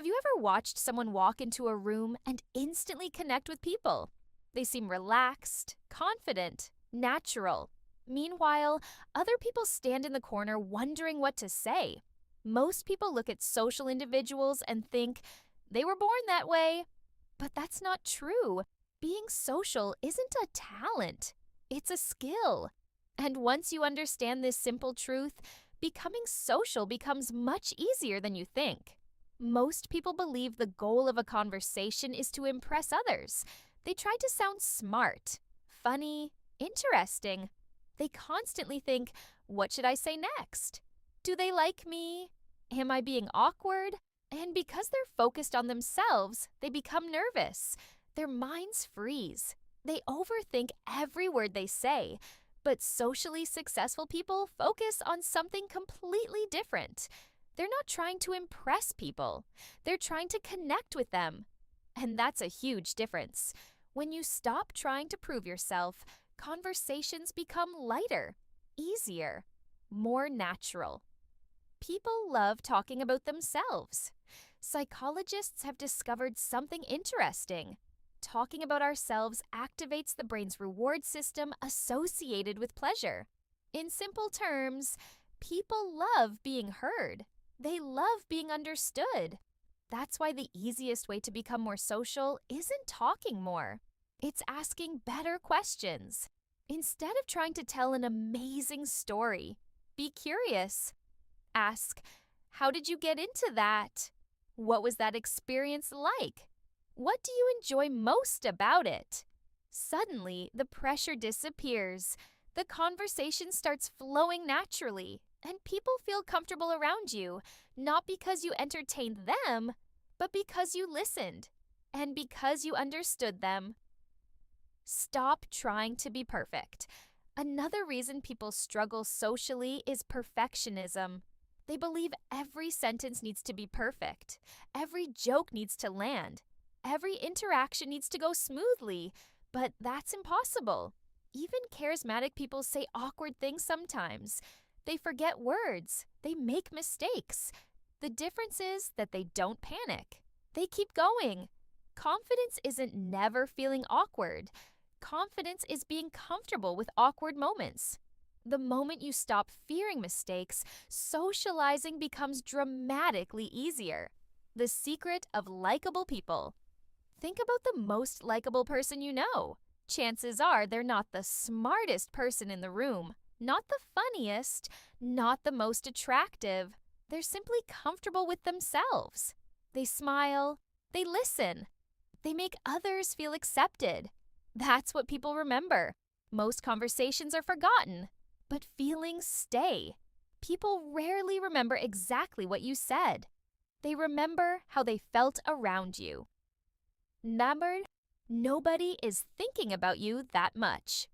Have you ever watched someone walk into a room and instantly connect with people? They seem relaxed, confident, natural. Meanwhile, other people stand in the corner wondering what to say. Most people look at social individuals and think, they were born that way. But that's not true. Being social isn't a talent, it's a skill. And once you understand this simple truth, becoming social becomes much easier than you think. Most people believe the goal of a conversation is to impress others. They try to sound smart, funny, interesting. They constantly think, what should I say next? Do they like me? Am I being awkward? And because they're focused on themselves, they become nervous. Their minds freeze. They overthink every word they say. But socially successful people focus on something completely different. They're not trying to impress people. They're trying to connect with them. And that's a huge difference. When you stop trying to prove yourself, conversations become lighter, easier, more natural. People love talking about themselves. Psychologists have discovered something interesting. Talking about ourselves activates the brain's reward system associated with pleasure. In simple terms, people love being heard. They love being understood. That's why the easiest way to become more social isn't talking more. It's asking better questions. Instead of trying to tell an amazing story, be curious. Ask, how did you get into that? What was that experience like? What do you enjoy most about it? Suddenly, the pressure disappears. The conversation starts flowing naturally, and people feel comfortable around you, not because you entertained them, but because you listened, and because you understood them. Stop trying to be perfect. Another reason people struggle socially is perfectionism. They believe every sentence needs to be perfect. Every joke needs to land. Every interaction needs to go smoothly, but that's impossible. Even charismatic people say awkward things sometimes. They forget words. They make mistakes. The difference is that they don't panic. They keep going. Confidence isn't never feeling awkward. Confidence is being comfortable with awkward moments. The moment you stop fearing mistakes, socializing becomes dramatically easier. The secret of likable people. Think about the most likable person you know. Chances are they're not the smartest person in the room, not the funniest, not the most attractive. They're simply comfortable with themselves. They smile. They listen. They make others feel accepted. That's what people remember. Most conversations are forgotten, but feelings stay. People rarely remember exactly what you said. They remember how they felt around you. Number, nobody is thinking about you that much.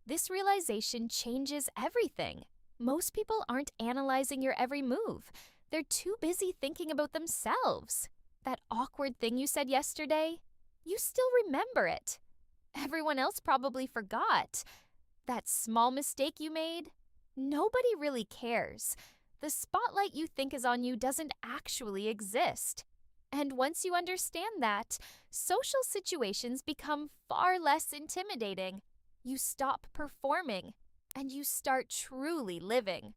This realization changes everything. Most people aren't analyzing your every move. They're too busy thinking about themselves. That awkward thing you said yesterday, you still remember it. Everyone else probably forgot. That small mistake you made, nobody really cares. The spotlight you think is on you doesn't actually exist. And once you understand that, social situations become far less intimidating. You stop performing, and you start truly living.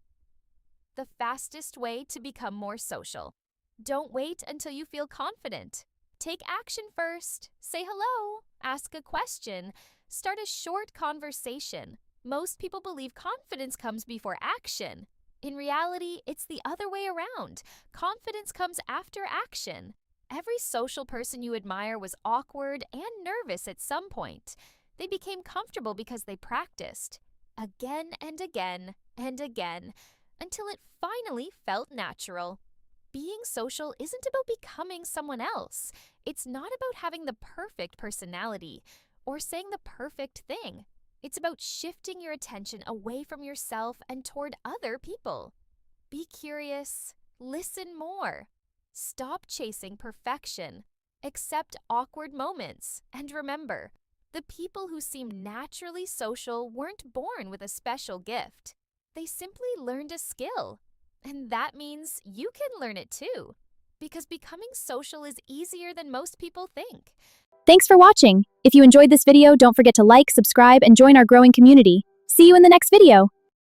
The fastest way to become more social. Don't wait until you feel confident. Take action first. Say hello. Ask a question. Start a short conversation. Most people believe confidence comes before action. In reality, it's the other way around. Confidence comes after action. Every social person you admire was awkward and nervous at some point. They became comfortable because they practiced. Again and again and again, until it finally felt natural. Being social isn't about becoming someone else. It's not about having the perfect personality or saying the perfect thing. It's about shifting your attention away from yourself and toward other people. Be curious. Listen more. Stop chasing perfection. Accept awkward moments. And remember, the people who seem naturally social weren't born with a special gift. They simply learned a skill. And that means you can learn it too. because becoming social is easier than most people think. Thanks for watching. If you enjoyed this video, don't forget to like, subscribe, and join our growing community. See you in the next video.